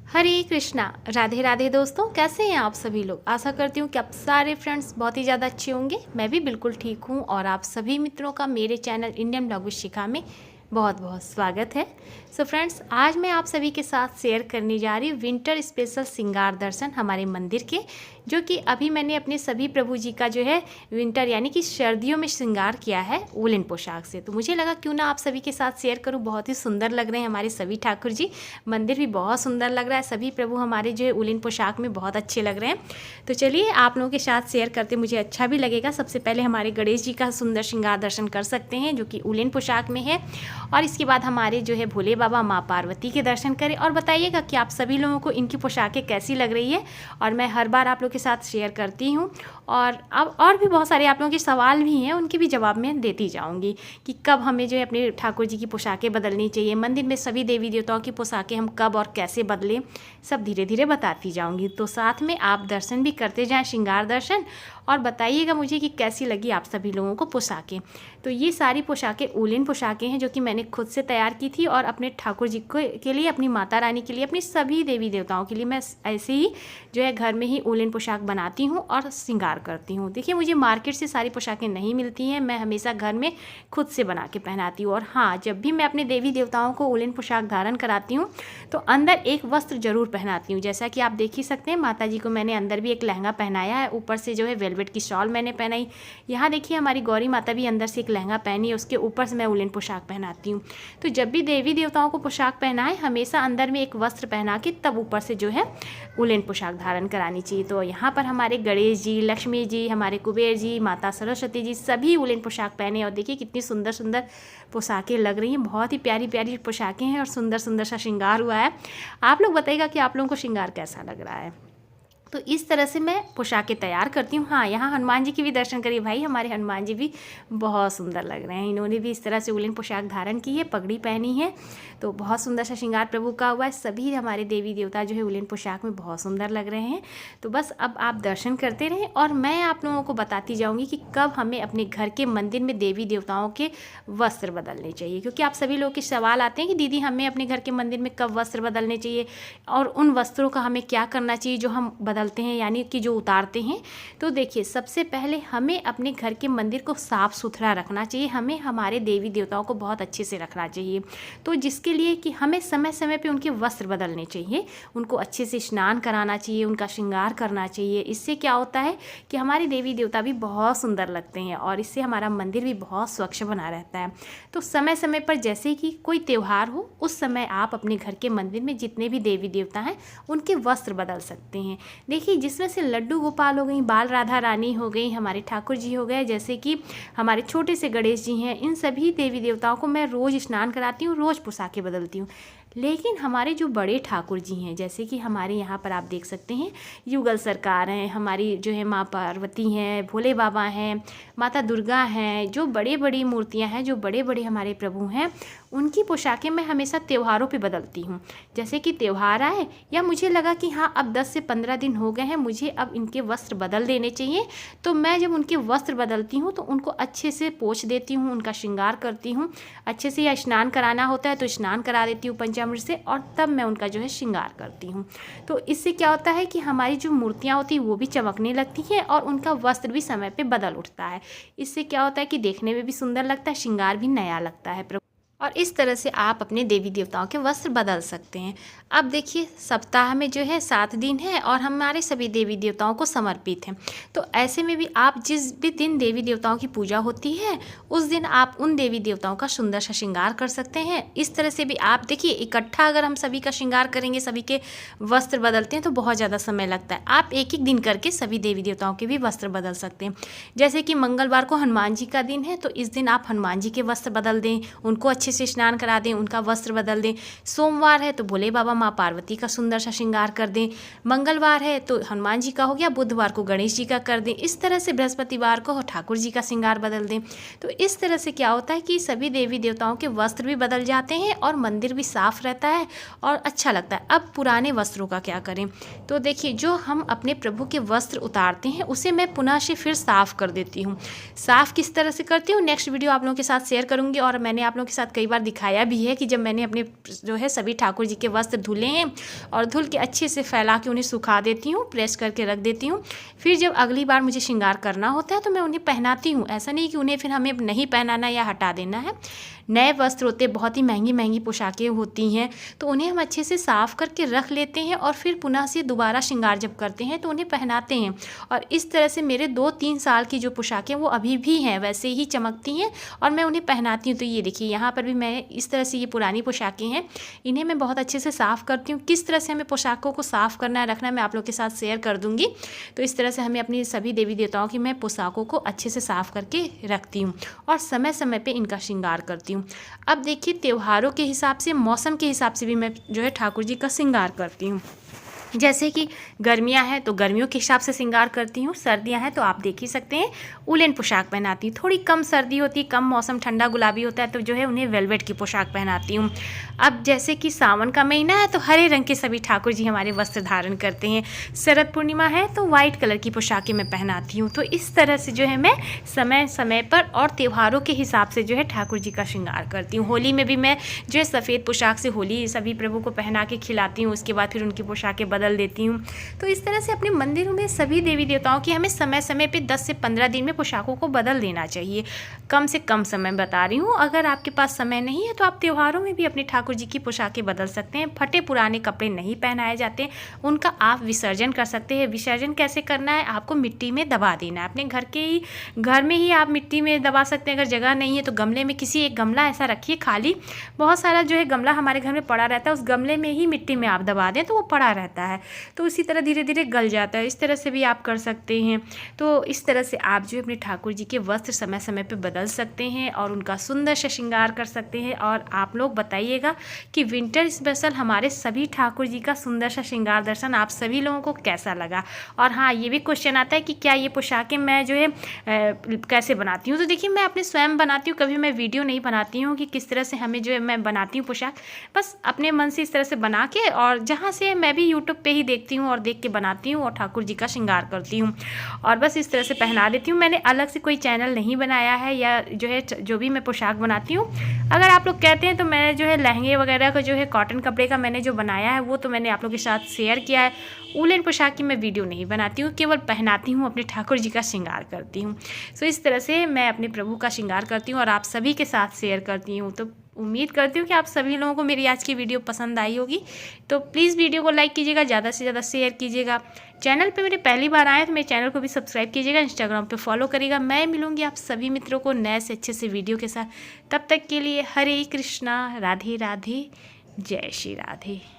हरे कृष्णा। राधे राधे दोस्तों, कैसे हैं आप सभी लोग। आशा करती हूँ कि आप सारे फ्रेंड्स बहुत ही ज़्यादा अच्छे होंगे। मैं भी बिल्कुल ठीक हूँ और आप सभी मित्रों का मेरे चैनल इंडियन ब्लॉग विद शिखा में बहुत बहुत स्वागत है। सो फ्रेंड्स, आज मैं आप सभी के साथ शेयर करने जा रही हूँ विंटर स्पेशल श्रृंगार दर्शन हमारे मंदिर के, जो कि अभी मैंने अपने सभी प्रभु जी का जो है विंटर यानी कि सर्दियों में श्रृंगार किया है वुलन पोशाक से। तो मुझे लगा क्यों ना आप सभी के साथ शेयर करूँ। बहुत ही सुंदर लग रहे हैं हमारे सभी ठाकुर जी, मंदिर भी बहुत सुंदर लग रहा है। सभी प्रभु हमारे जो है वुलन पोशाक में बहुत अच्छे लग रहे हैं। तो चलिए आप लोगों के साथ शेयर करते मुझे अच्छा भी लगेगा। सबसे पहले हमारे गणेश जी का सुंदर श्रृंगार दर्शन कर सकते हैं, जो कि वुलन पोशाक में है। और इसके बाद हमारे जो है भोले बाबा माँ पार्वती के दर्शन करें और बताइएगा कि आप सभी लोगों को इनकी पोशाकें कैसी लग रही है। और मैं हर बार आप लोगों के साथ शेयर करती हूँ और अब और भी बहुत सारे आप लोगों के सवाल भी हैं, उनके भी जवाब मैं देती जाऊँगी कि कब हमें जो है अपने ठाकुर जी की पोशाकें बदलनी चाहिए, मंदिर में सभी देवी देवताओं की पोशाकें हम कब और कैसे बदलें, सब धीरे धीरे बताती जाऊँगी। तो साथ में आप दर्शन भी करते जाएँ, श्रृंगार दर्शन, और बताइएगा मुझे कि कैसी लगी आप सभी लोगों को पोशाकें। तो ये सारी पोशाकें वुलन पोशाकें हैं, जो कि मैंने खुद से तैयार की थी और अपने ठाकुर जी के लिए, अपनी माता रानी के लिए, अपनी सभी देवी देवताओं के लिए मैं ऐसे ही जो है घर में ही वुलन पोशाक बनाती हूँ और श्रृंगार करती हूँ। देखिए, मुझे मार्केट से सारी पोशाकें नहीं मिलती हैं, मैं हमेशा घर में खुद से बना के पहनाती हूँ। और हाँ, जब भी मैं अपने देवी देवताओं को वुलन पोशाक धारण कराती हूँ तो अंदर एक वस्त्र जरूर पहनाती हूँ। जैसा कि आप देख ही सकते हैं, माता जी को मैंने अंदर भी एक लहंगा पहनाया है, ऊपर से जो है वेलवेट की शॉल मैंने पहनाई। यहाँ देखिए हमारी गौरी माता भी अंदर से एक लहंगा पहनी है, उसके ऊपर से मैं वुलन पोशाक पहनाती हूँ। तो जब भी देवी देवताओं को पोशाक पहनाए, हमेशा अंदर में एक वस्त्र पहना के तब ऊपर से जो है वुलन पोशाक धारण करानी चाहिए। तो यहाँ पर हमारे गणेश जी, लक्ष्मी जी, हमारे कुबेर जी, माता सरस्वती जी सभी वुलन पोशाक पहने और देखिए कितनी सुंदर सुंदर पोशाकें लग रही हैं। बहुत ही प्यारी प्यारी पोशाकें हैं और सुंदर सुंदर सा श्रृंगार हुआ है। आप लोग बताइएगा कि आप लोगों को श्रृंगार कैसा लग रहा है। तो इस तरह से मैं पोशाकें तैयार करती हूँ। हाँ, यहाँ हनुमान जी की भी दर्शन करिए भाई, हमारे हनुमान जी भी बहुत सुंदर लग रहे हैं। इन्होंने भी इस तरह से वुलन पोशाक धारण की है, पगड़ी पहनी है, तो बहुत सुंदर सा श्रृंगार प्रभु का हुआ है। सभी हमारे देवी देवता जो है वुलन पोशाक में बहुत सुंदर लग रहे हैं। तो बस अब आप दर्शन करते रहें और मैं आप लोगों को बताती जाऊँगी कि कब हमें अपने घर के मंदिर में देवी देवताओं के वस्त्र बदलने चाहिए। क्योंकि आप सभी लोग के सवाल आते हैं कि दीदी हमें अपने घर के मंदिर में कब वस्त्र बदलने चाहिए और उन वस्त्रों का हमें क्या करना चाहिए जो हम बदलते हैं, यानी कि जो उतारते हैं। तो देखिए, सबसे पहले हमें अपने घर के मंदिर को साफ सुथरा रखना चाहिए। हमें हमारे देवी देवताओं को बहुत अच्छे से रखना चाहिए। तो जिसके लिए कि हमें समय समय पे उनके वस्त्र बदलने चाहिए, उनको अच्छे से स्नान कराना चाहिए, उनका श्रृंगार करना चाहिए। इससे क्या होता है कि हमारे देवी देवता भी बहुत सुंदर लगते हैं और इससे हमारा मंदिर भी बहुत स्वच्छ बना रहता है। तो समय समय पर जैसे कि कोई त्यौहार हो, उस समय आप अपने घर के मंदिर में जितने भी देवी देवता हैं उनके वस्त्र बदल सकते हैं। देखिए, जिसमें से लड्डू गोपाल हो गई, बाल राधा रानी हो गई, हमारे ठाकुर जी हो गए, जैसे कि हमारे छोटे से गणेश जी हैं, इन सभी देवी देवताओं को मैं रोज़ स्नान कराती हूँ, रोज़ पोशाकें बदलती हूँ। लेकिन हमारे जो बड़े ठाकुर जी हैं, जैसे कि हमारे यहाँ पर आप देख सकते हैं युगल सरकार हैं, हमारी जो है माँ पार्वती हैं, भोले बाबा हैं, माता दुर्गा हैं, जो बड़े बड़ी मूर्तियाँ हैं, जो बड़े बड़े हमारे प्रभु हैं, उनकी पोशाकें मैं हमेशा त्योहारों पे बदलती हूँ। जैसे कि त्यौहार आए या मुझे लगा कि हाँ अब 10 से 15 दिन हो गए हैं, मुझे अब इनके वस्त्र बदल देने चाहिए, तो मैं जब उनके वस्त्र बदलती हूँ तो उनको अच्छे से पोंछ देती हूँ, उनका श्रृंगार करती हूँ अच्छे से। या स्नान कराना होता है तो स्नान करा देती हूँ पंचामृत से, और तब मैं उनका जो है श्रृंगार करती हूँ। तो इससे क्या होता है कि हमारी जो मूर्तियाँ होती हैं वो भी चमकने लगती हैं और उनका वस्त्र भी समय पर बदल उठता है। इससे क्या होता है कि देखने में भी सुंदर लगता है, श्रृंगार भी नया लगता है प्रभु। और इस तरह से आप अपने देवी देवताओं के वस्त्र बदल सकते हैं। अब देखिए, सप्ताह में जो है 7 दिन है और हमारे सभी देवी देवताओं को समर्पित हैं। तो ऐसे में भी आप जिस भी दिन देवी देवताओं की पूजा होती है, उस दिन आप उन देवी देवताओं का सुंदर सा श्रृंगार कर सकते हैं। इस तरह से भी आप देखिए, इकट्ठा अगर हम सभी का श्रृंगार करेंगे, सभी के वस्त्र बदलते हैं तो बहुत ज़्यादा समय लगता है। आप एक एक दिन करके सभी देवी देवताओं के भी वस्त्र बदल सकते हैं। जैसे कि मंगलवार को हनुमान जी का दिन है, तो इस दिन आप हनुमान जी के वस्त्र बदल दें, उनको अच्छे से स्नान करा दें, उनका वस्त्र बदल दें। सोमवार है तो भोले बाबा माँ पार्वती का सुंदर सा श्रृंगार कर दें। मंगलवार है तो हनुमान जी का हो गया, बुधवार को गणेश जी का कर दें। इस तरह से बृहस्पतिवार को ठाकुर जी का श्रृंगार बदल दें। तो इस तरह से क्या होता है कि सभी देवी देवताओं के वस्त्र भी बदल जाते हैं और मंदिर भी साफ रहता है और अच्छा लगता है। अब पुराने वस्त्रों का क्या करें। तो देखिए, जो हम अपने प्रभु के वस्त्र उतारते हैं उसे मैं पुनः से फिर साफ कर देती हूँ। साफ किस तरह से करती हूँ नेक्स्ट वीडियो आप लोगों के साथ शेयर करूँगी। और मैंने आप लोगों के साथ कई बार दिखाया भी है कि जब मैंने अपने जो है सभी ठाकुर जी के वस्त्र धुले हैं और धुल के अच्छे से फैला के उन्हें सुखा देती हूँ, प्रेस करके रख देती हूँ। फिर जब अगली बार मुझे श्रृंगार करना होता है तो मैं उन्हें पहनाती हूँ। ऐसा नहीं कि उन्हें फिर हमें नहीं पहनाना या हटा देना है। नए वस्त्र होते, बहुत ही महंगी महंगी पोशाकें होती हैं, तो उन्हें हम अच्छे से साफ़ करके रख लेते हैं और फिर पुनः से दोबारा श्रृंगार जब करते हैं तो उन्हें पहनाते हैं। और इस तरह से मेरे 2-3 साल की जो पोशाकें वो अभी भी हैं, वैसे ही चमकती हैं और मैं उन्हें पहनाती हूँ। तो ये देखिए यहाँ पर भी मैं इस तरह से, ये पुरानी पोशाकें हैं, इन्हें मैं बहुत अच्छे से साफ़ करती हूँ। किस तरह से हमें पोशाकों को साफ़ करना है, रखना है, मैं आप लोग के साथ शेयर कर दूँगी। तो इस तरह से हमें अपनी सभी देवी देवताओं की मैं पोशाकों को अच्छे से साफ़ करके रखती हूँ और समय समय पर इनका श्रृंगार करती हूँ। अब देखिए, त्योहारों के हिसाब से, मौसम के हिसाब से भी मैं जो है ठाकुर जी का श्रृंगार करती हूँ। जैसे कि गर्मियां हैं तो गर्मियों के हिसाब से श्रृंगार करती हूँ, सर्दियां हैं तो आप देख ही सकते हैं उलेन पोशाक पहनाती हूँ। थोड़ी कम सर्दी होती है, कम मौसम ठंडा गुलाबी होता है तो जो है उन्हें वेलवेट की पोशाक पहनाती हूँ। अब जैसे कि सावन का महीना है तो हरे रंग के सभी ठाकुर जी हमारे वस्त्र धारण करते हैं। शरद पूर्णिमा है तो वाइट कलर की पोशाकें मैं पहनाती हूँ। तो इस तरह से जो है मैं समय समय पर और त्योहारों के हिसाब से जो है ठाकुर जी का श्रृंगार करती हूँ। होली में भी मैं जो है सफ़ेद पोशाक से होली सभी प्रभु को पहना के खिलाती हूँ, उसके बाद फिर उनकी पोशाकें बदल देती हूँ। तो इस तरह से अपने मंदिरों में सभी देवी देवताओं की हमें समय समय पे 10 से 15 दिन में पोशाकों को बदल देना चाहिए। कम से कम समय बता रही हूँ। अगर आपके पास समय नहीं है तो आप त्योहारों में भी अपने ठाकुर जी की पोशाकें बदल सकते हैं। फटे पुराने कपड़े नहीं पहनाए जाते, उनका आप विसर्जन कर सकते हैं। विसर्जन कैसे करना है, आपको मिट्टी में दबा देना है। अपने घर में ही आप मिट्टी में दबा सकते हैं। अगर जगह नहीं है तो गमले में, किसी एक गमला ऐसा रखिए खाली, बहुत सारा जो है गमला हमारे घर में पड़ा रहता है, उस गमले में ही मिट्टी में आप दबा दें तो वो पड़ा रहता है, तो उसी तरह धीरे धीरे गल जाता है। इस तरह से भी आप कर सकते हैं। तो इस तरह से आप जो अपने ठाकुर जी के वस्त्र समय समय पे बदल सकते हैं और उनका सुंदर से श्रृंगार कर सकते हैं। और आप लोग बताइएगा कि विंटर स्पेशल हमारे सभी ठाकुर जी का सुंदर सा श्रृंगार दर्शन आप सभी लोगों को कैसा लगा। और हाँ, ये भी क्वेश्चन आता है कि क्या ये पोशाकें मैं जो है कैसे बनाती हूँ। तो देखिए, मैं अपने स्वयं बनाती हूँ, कभी मैं वीडियो नहीं बनाती हूँ कि किस तरह से हमें जो है मैं बनाती हूँ पोशाक। बस अपने मन से इस तरह से बना के, और जहाँ से मैं भी यूट्यूब पे ही देखती हूँ और देख के बनाती हूँ और ठाकुर जी का श्रृंगार करती हूँ और बस इस तरह से पहना देती हूँ। मैंने अलग से कोई चैनल नहीं बनाया है, या जो है जो भी मैं पोशाक बनाती हूँ, अगर आप लोग कहते हैं तो मैंने जो है लहंगे वगैरह का जो है कॉटन कपड़े का मैंने जो बनाया है वो तो मैंने आप लोग के साथ शेयर किया है। उलेन पोशाक की मैं वीडियो नहीं बनाती हूँ, केवल पहनाती हूँ, अपने ठाकुर जी का श्रृंगार करती हूँ। सो इस तरह से मैं अपने प्रभु का श्रृंगार करती हूँ और आप सभी के साथ शेयर करती हूँ। तो उम्मीद करती हूँ कि आप सभी लोगों को मेरी आज की वीडियो पसंद आई होगी। तो प्लीज़ वीडियो को लाइक कीजिएगा, ज़्यादा से ज़्यादा शेयर कीजिएगा। चैनल पे मेरे पहली बार आए तो मेरे चैनल को भी सब्सक्राइब कीजिएगा, इंस्टाग्राम पे फॉलो करिएगा। मैं मिलूँगी आप सभी मित्रों को नए से अच्छे से वीडियो के साथ। तब तक के लिए हरे कृष्णा, राधे राधे, जय श्री राधे।